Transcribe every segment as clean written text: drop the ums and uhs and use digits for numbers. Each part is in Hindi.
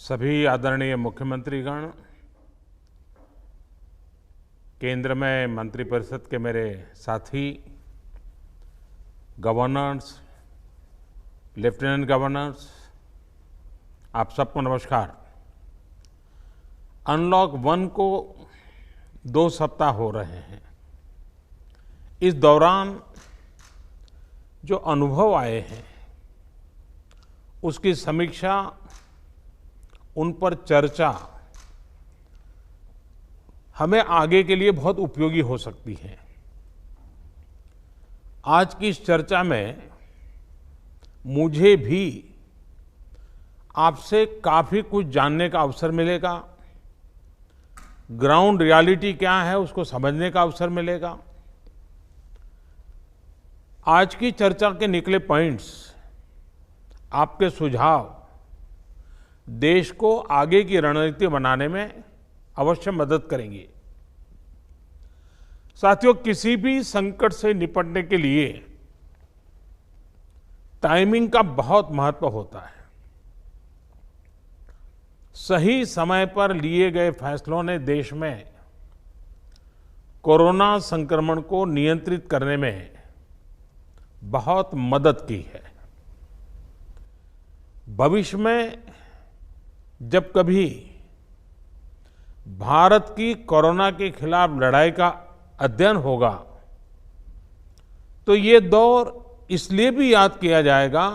सभी आदरणीय मुख्यमंत्रीगण, केंद्र में मंत्रिपरिषद के मेरे साथी, गवर्नर्स, लेफ्टिनेंट गवर्नर्स, आप सबको नमस्कार। अनलॉक 1 को 2 सप्ताह हो रहे हैं। इस दौरान जो अनुभव आए हैं उसकी समीक्षा, उन पर चर्चा हमें आगे के लिए बहुत उपयोगी हो सकती है। आज की इस चर्चा में मुझे भी आपसे काफी कुछ जानने का अवसर मिलेगा। ग्राउंड रियलिटी क्या है उसको समझने का अवसर मिलेगा। आज की चर्चा के निकले पॉइंट्स, आपके सुझाव देश को आगे की रणनीति बनाने में अवश्य मदद करेंगे। साथियों, किसी भी संकट से निपटने के लिए टाइमिंग का बहुत महत्व होता है। सही समय पर लिए गए फैसलों ने देश में कोरोना संक्रमण को नियंत्रित करने में बहुत मदद की है। भविष्य में जब कभी भारत की कोरोना के खिलाफ लड़ाई का अध्ययन होगा तो ये दौर इसलिए भी याद किया जाएगा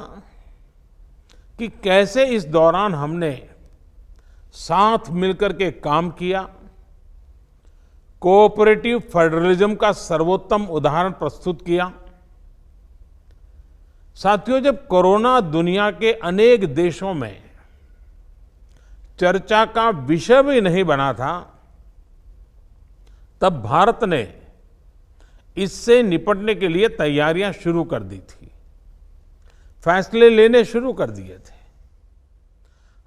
कि कैसे इस दौरान हमने साथ मिलकर के काम किया। कोऑपरेटिव फेडरलिज्म का सर्वोत्तम उदाहरण प्रस्तुत किया। साथियों, जब कोरोना दुनिया के अनेक देशों में चर्चा का विषय भी नहीं बना था, तब भारत ने इससे निपटने के लिए तैयारियां शुरू कर दी थी, फैसले लेने शुरू कर दिए थे।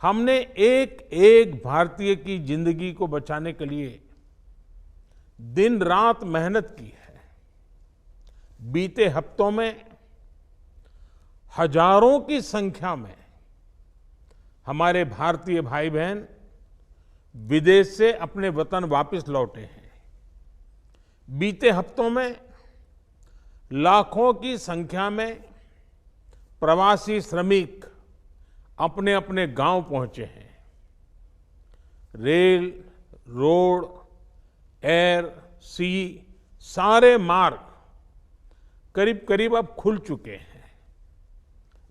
हमने एक एक भारतीय की जिंदगी को बचाने के लिए दिन रात मेहनत की है। बीते हफ्तों में हजारों की संख्या में हमारे भारतीय भाई बहन विदेश से अपने वतन वापस लौटे हैं। बीते हफ्तों में लाखों की संख्या में प्रवासी श्रमिक अपने अपने गांव पहुंचे हैं। रेल, रोड, एयर, सी सारे मार्ग करीब करीब अब खुल चुके हैं।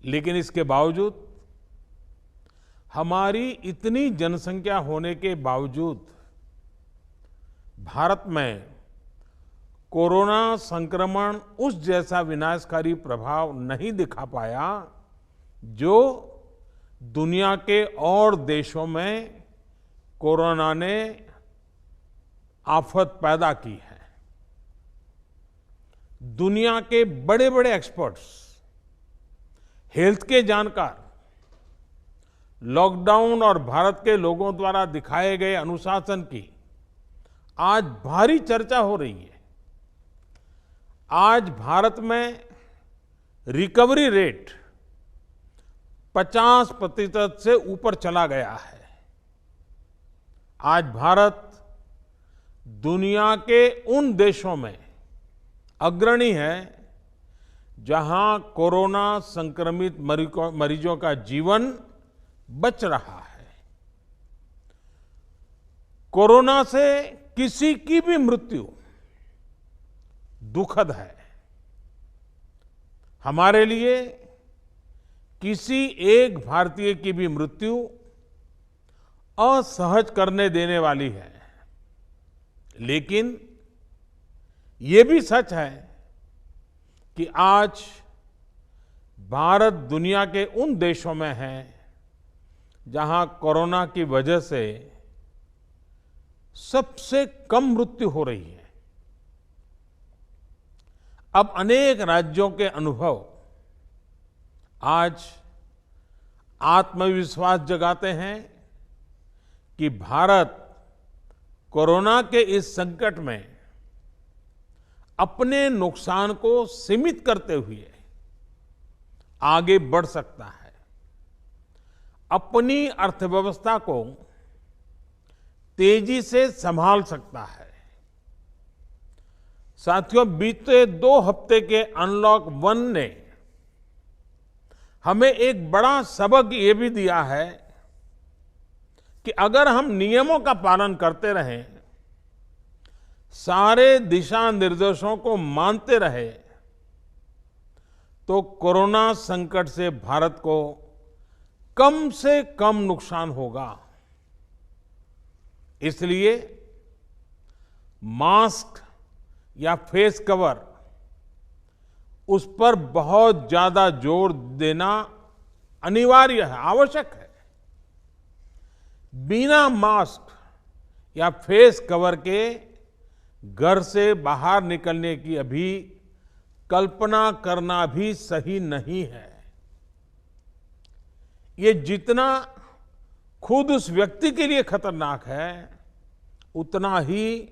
लेकिन इसके बावजूद, हमारी इतनी जनसंख्या होने के बावजूद भारत में कोरोना संक्रमण उस जैसा विनाशकारी प्रभाव नहीं दिखा पाया जो दुनिया के और देशों में कोरोना ने आफत पैदा की है। दुनिया के बड़े बड़े एक्सपर्ट्स, हेल्थ के जानकार, लॉकडाउन और भारत के लोगों द्वारा दिखाए गए अनुशासन की आज भारी चर्चा हो रही है। आज भारत में रिकवरी रेट 50% से ऊपर चला गया है। आज भारत दुनिया के उन देशों में अग्रणी है जहां कोरोना संक्रमित मरीजों का जीवन बच रहा है। कोरोना से किसी की भी मृत्यु दुखद है। हमारे लिए किसी एक भारतीय की भी मृत्यु असहज करने देने वाली है। लेकिन ये भी सच है कि आज भारत दुनिया के उन देशों में है जहां कोरोना की वजह से सबसे कम मृत्यु हो रही है। अब अनेक राज्यों के अनुभव आज आत्मविश्वास जगाते हैं कि भारत कोरोना के इस संकट में अपने नुकसान को सीमित करते हुए आगे बढ़ सकता है। अपनी अर्थव्यवस्था को तेजी से संभाल सकता है। साथियों, बीते 2 हफ्ते के अनलॉक 1 ने हमें एक बड़ा सबक ये भी दिया है कि अगर हम नियमों का पालन करते रहें, सारे दिशा निर्देशों को मानते रहे, तो कोरोना संकट से भारत को कम से कम नुकसान होगा। इसलिए मास्क या फेस कवर, उस पर बहुत ज्यादा जोर देना अनिवार्य है, आवश्यक है। बिना मास्क या फेस कवर के घर से बाहर निकलने की अभी कल्पना करना भी सही नहीं है। ये जितना खुद उस व्यक्ति के लिए खतरनाक है, उतना ही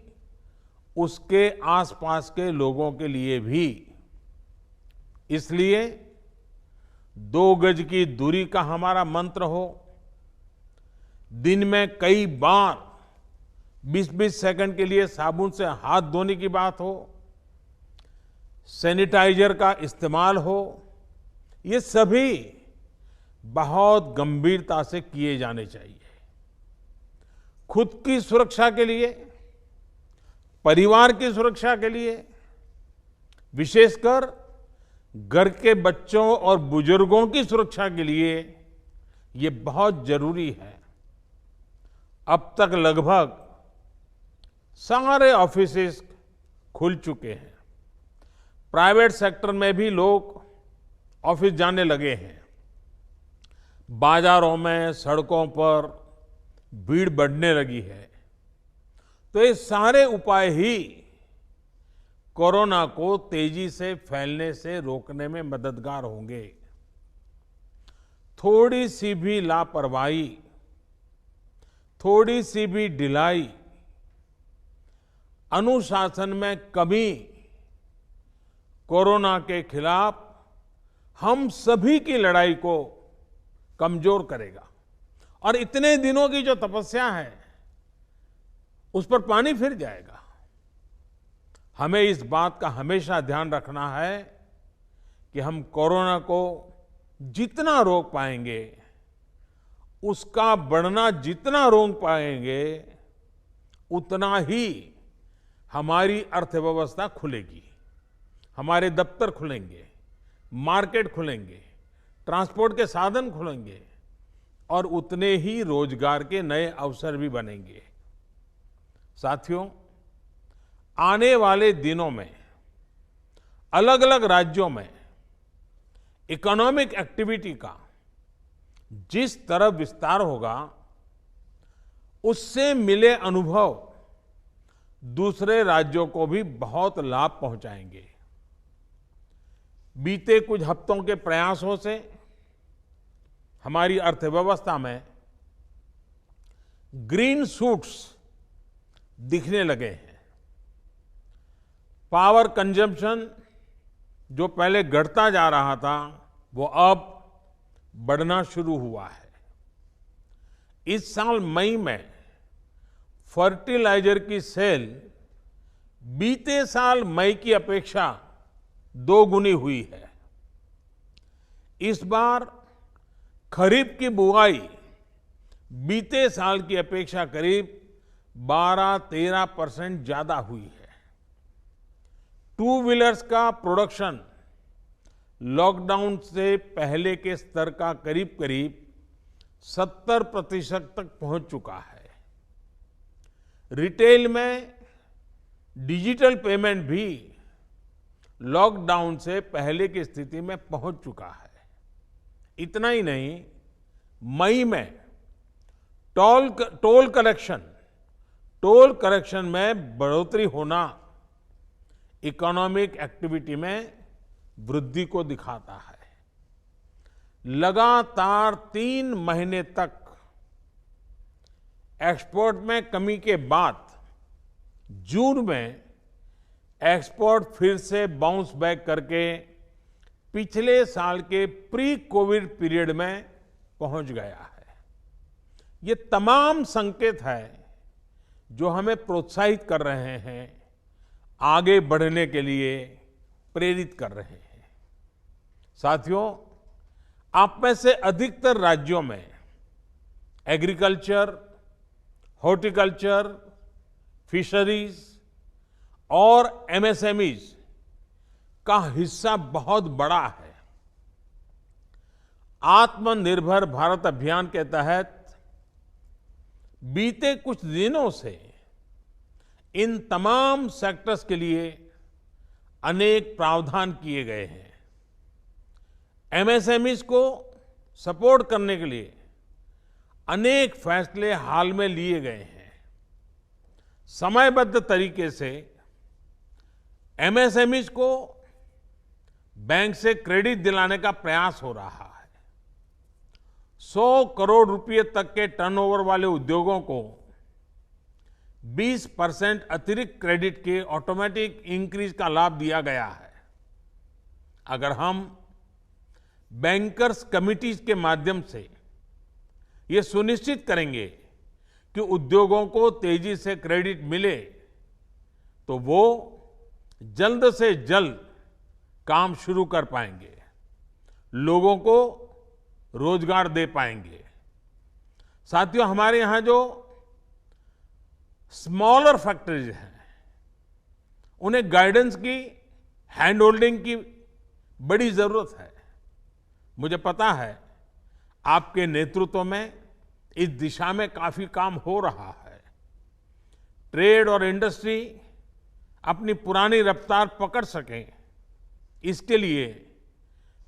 उसके आसपास के लोगों के लिए भी। इसलिए 2 गज की दूरी का हमारा मंत्र हो, दिन में कई बार 20-20 सेकंड के लिए साबुन से हाथ धोने की बात हो, सैनिटाइजर का इस्तेमाल हो, ये सभी बहुत गंभीरता से किए जाने चाहिए। खुद की सुरक्षा के लिए, परिवार की सुरक्षा के लिए, विशेषकर घर के बच्चों और बुजुर्गों की सुरक्षा के लिए ये बहुत जरूरी है। अब तक लगभग सारे ऑफिसेस खुल चुके हैं। प्राइवेट सेक्टर में भी लोग ऑफिस जाने लगे हैं। बाजारों में, सड़कों पर भीड़ बढ़ने लगी है। तो ये सारे उपाय ही कोरोना को तेजी से फैलने से रोकने में मददगार होंगे। थोड़ी सी भी लापरवाही, थोड़ी सी भी ढिलाई, अनुशासन में कमी कोरोना के खिलाफ हम सभी की लड़ाई को कमजोर करेगा। और इतने दिनों की जो तपस्या है, उस पर पानी फिर जाएगा। हमें इस बात का हमेशा ध्यान रखना है कि हम कोरोना को जितना रोक पाएंगे, उसका बढ़ना जितना रोक पाएंगे, उतना ही हमारी अर्थव्यवस्था खुलेगी, हमारे दफ्तर खुलेंगे, मार्केट खुलेंगे, ट्रांसपोर्ट के साधन खुलेंगे और उतने ही रोजगार के नए अवसर भी बनेंगे। साथियों, आने वाले दिनों में अलग अलग राज्यों में इकोनॉमिक एक्टिविटी का जिस तरह विस्तार होगा, उससे मिले अनुभव दूसरे राज्यों को भी बहुत लाभ पहुंचाएंगे। बीते कुछ हफ्तों के प्रयासों से हमारी अर्थव्यवस्था में ग्रीन शूट्स दिखने लगे हैं। पावर कंजम्पशन जो पहले घटता जा रहा था, वो अब बढ़ना शुरू हुआ है। इस साल मई में फर्टिलाइजर की सेल बीते साल मई की अपेक्षा 2 गुनी हुई है। इस बार खरीफ की बुआई बीते साल की अपेक्षा करीब 12-13% ज्यादा हुई है। 2 व्हीलर्स का प्रोडक्शन लॉकडाउन से पहले के स्तर का करीब करीब 70% तक पहुंच चुका है। रिटेल में डिजिटल पेमेंट भी लॉकडाउन से पहले की स्थिति में पहुंच चुका है। इतना ही नहीं, मई में टोल कलेक्शन में बढ़ोतरी होना इकोनॉमिक एक्टिविटी में वृद्धि को दिखाता है। लगातार 3 महीने तक एक्सपोर्ट में कमी के बाद जून में एक्सपोर्ट फिर से बाउंस बैक करके पिछले साल के प्री कोविड पीरियड में पहुंच गया है। ये तमाम संकेत है जो हमें प्रोत्साहित कर रहे हैं, आगे बढ़ने के लिए प्रेरित कर रहे हैं। साथियों, आप में से अधिकतर राज्यों में एग्रीकल्चर, हॉर्टिकल्चर, फिशरीज और एमएसएमईज का हिस्सा बहुत बड़ा है। आत्मनिर्भर भारत अभियान के तहत बीते कुछ दिनों से इन तमाम सेक्टर्स के लिए अनेक प्रावधान किए गए हैं। एमएसएमईज को सपोर्ट करने के लिए अनेक फैसले हाल में लिए गए हैं। समयबद्ध तरीके से एमएसएमईज को बैंक से क्रेडिट दिलाने का प्रयास हो रहा है। 100 करोड़ रुपए तक के टर्नओवर वाले उद्योगों को 20% अतिरिक्त क्रेडिट के ऑटोमेटिक इंक्रीज का लाभ दिया गया है। अगर हम बैंकर्स कमिटीज के माध्यम से ये सुनिश्चित करेंगे कि उद्योगों को तेजी से क्रेडिट मिले, तो वो जल्द से जल्द काम शुरू कर पाएंगे, लोगों को रोजगार दे पाएंगे। साथियों, हमारे यहां जो स्मॉलर फैक्ट्रीज हैं, उन्हें गाइडेंस की, हैंड होल्डिंग की बड़ी जरूरत है। मुझे पता है आपके नेतृत्व में इस दिशा में काफी काम हो रहा है। ट्रेड और इंडस्ट्री अपनी पुरानी रफ्तार पकड़ सकें, इसके लिए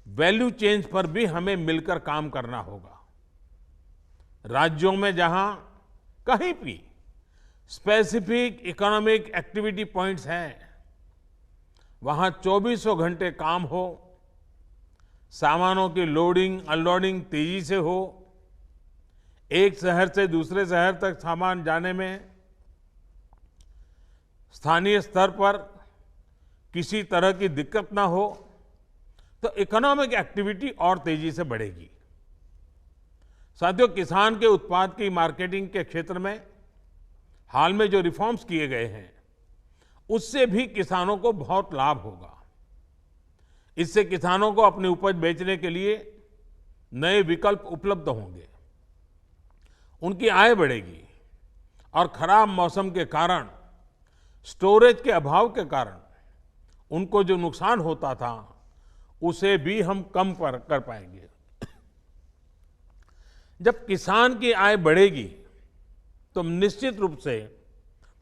वैल्यू चेंज पर भी हमें मिलकर काम करना होगा। राज्यों में जहां कहीं भी स्पेसिफिक इकोनॉमिक एक्टिविटी पॉइंट्स हैं, वहां 24 घंटे काम हो, सामानों की लोडिंग अनलोडिंग तेजी से हो, एक शहर से दूसरे शहर तक सामान जाने में स्थानीय स्तर पर किसी तरह की दिक्कत ना हो, तो इकोनॉमिक एक्टिविटी और तेजी से बढ़ेगी। साथियों, किसान के उत्पाद की मार्केटिंग के क्षेत्र में हाल में जो रिफॉर्म्स किए गए हैं, उससे भी किसानों को बहुत लाभ होगा। इससे किसानों को अपनी उपज बेचने के लिए नए विकल्प उपलब्ध होंगे, उनकी आय बढ़ेगी और खराब मौसम के कारण, स्टोरेज के अभाव के कारण उनको जो नुकसान होता था, उसे भी हम कम कर पाएंगे। जब किसान की आय बढ़ेगी तो निश्चित रूप से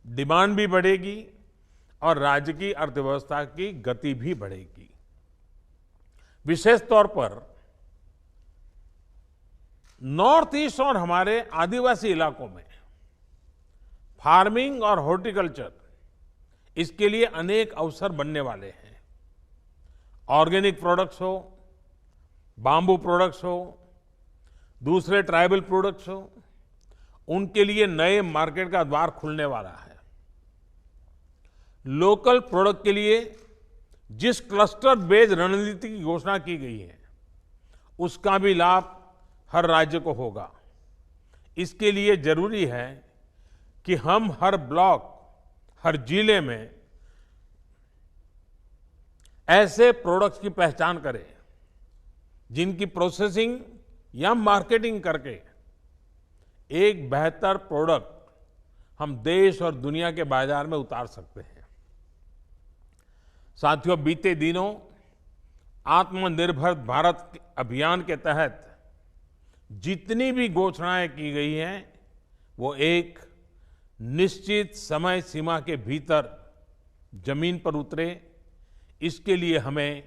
डिमांड भी बढ़ेगी और राज्य की अर्थव्यवस्था की गति भी बढ़ेगी। विशेष तौर पर नॉर्थ ईस्ट और हमारे आदिवासी इलाकों में फार्मिंग और हॉर्टिकल्चर, इसके लिए अनेक अवसर बनने वाले हैं। ऑर्गेनिक प्रोडक्ट्स हो, बाम्बू प्रोडक्ट्स हो, दूसरे ट्राइबल प्रोडक्ट्स हो, उनके लिए नए मार्केट का द्वार खुलने वाला है। लोकल प्रोडक्ट के लिए जिस क्लस्टर बेस्ड रणनीति की घोषणा की गई है, उसका भी लाभ हर राज्य को होगा। इसके लिए जरूरी है कि हम हर ब्लॉक, हर जिले में ऐसे प्रोडक्ट्स की पहचान करें जिनकी प्रोसेसिंग या मार्केटिंग करके एक बेहतर प्रोडक्ट हम देश और दुनिया के बाजार में उतार सकते हैं। साथियों, बीते दिनों आत्मनिर्भर भारत अभियान के तहत जितनी भी घोषणाएं की गई हैं, वो एक निश्चित समय सीमा के भीतर जमीन पर उतरे, इसके लिए हमें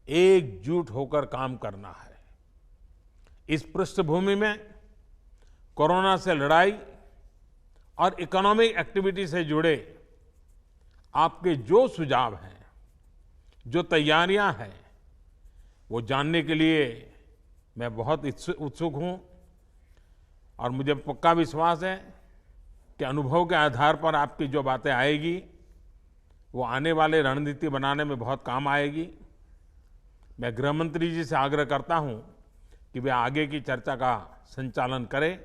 एकजुट होकर काम करना है। इस पृष्ठभूमि में कोरोना से लड़ाई और इकोनॉमिक एक्टिविटी से जुड़े आपके जो सुझाव हैं, जो तैयारियां हैं, वो जानने के लिए मैं बहुत उत्सुक हूं और मुझे पक्का विश्वास है कि अनुभव के आधार पर आपकी जो बातें आएगी, वो आने वाले रणनीति बनाने में बहुत काम आएगी। मैं गृह मंत्री जी से आग्रह करता हूं कि वे आगे की चर्चा का संचालन करें